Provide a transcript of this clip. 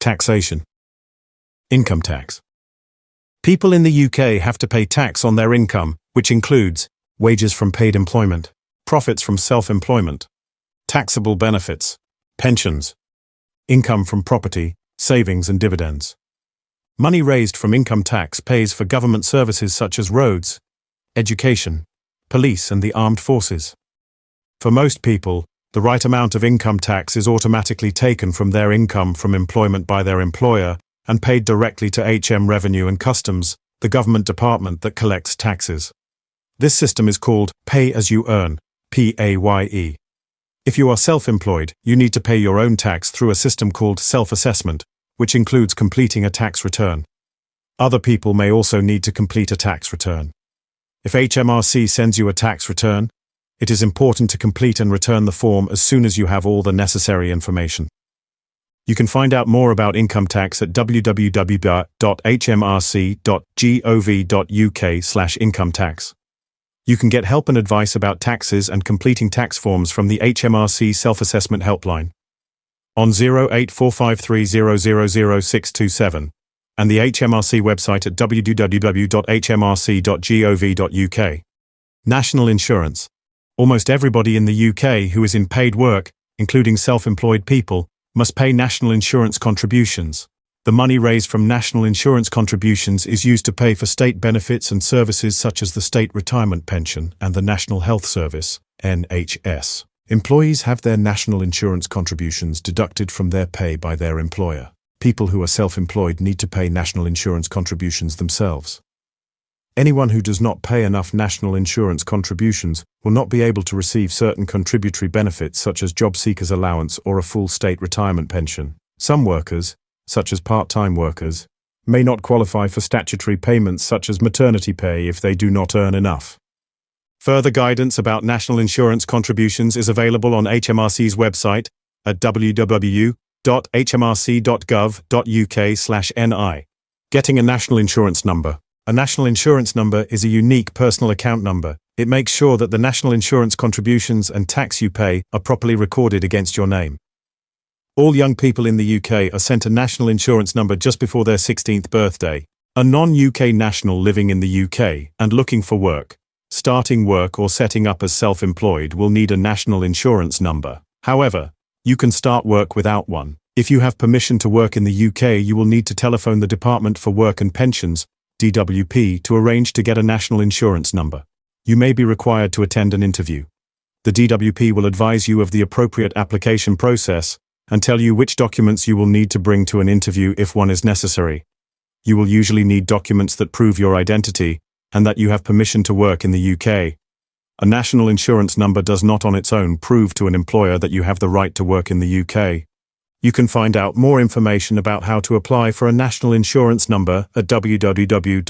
Taxation. Income tax. People in the UK have to pay tax on their income, which includes wages from paid employment, profits from self-employment, taxable benefits, pensions, income from property, savings and dividends. Money raised from income tax pays for government services such as roads, education, police and the armed forces. For most people, the right amount of income tax is automatically taken from their income from employment by their employer and paid directly to HM Revenue and Customs, the government department that collects taxes. This system is called Pay As You Earn, PAYE. If you are self-employed, you need to pay your own tax through a system called self-assessment, which includes completing a tax return. Other people may also need to complete a tax return. If HMRC sends you a tax return, it is important to complete and return the form as soon as you have all the necessary information. You can find out more about income tax at www.hmrc.gov.uk/income-tax. You can get help and advice about taxes and completing tax forms from the HMRC Self-Assessment Helpline on 08453000627 and the HMRC website at www.hmrc.gov.uk. National insurance. Almost everybody in the UK who is in paid work, including self-employed people, must pay national insurance contributions. The money raised from national insurance contributions is used to pay for state benefits and services such as the State Retirement Pension and the National Health Service, NHS. Employees have their national insurance contributions deducted from their pay by their employer. People who are self-employed need to pay national insurance contributions themselves. Anyone who does not pay enough national insurance contributions will not be able to receive certain contributory benefits such as job seekers allowance or a full state retirement pension. Some workers, such as part-time workers, may not qualify for statutory payments such as maternity pay if they do not earn enough. Further guidance about national insurance contributions is available on HMRC's website at www.hmrc.gov.uk/NI. Getting a national insurance number. A national insurance number is a unique personal account number. It makes sure that the national insurance contributions and tax you pay are properly recorded against your name. All young people in the UK are sent a national insurance number just before their 16th birthday. A non-UK national living in the UK and looking for work, starting work or setting up as self-employed will need a national insurance number. However, you can start work without one. If you have permission to work in the UK, you will need to telephone the Department for Work and Pensions, DWP, to arrange to get a national insurance number. You may be required to attend an interview. The DWP will advise you of the appropriate application process and tell you which documents you will need to bring to an interview if one is necessary. You will usually need documents that prove your identity and that you have permission to work in the UK. A national insurance number does not on its own prove to an employer that you have the right to work in the UK. You can find out more information about how to apply for a national insurance number at www.gov.uk.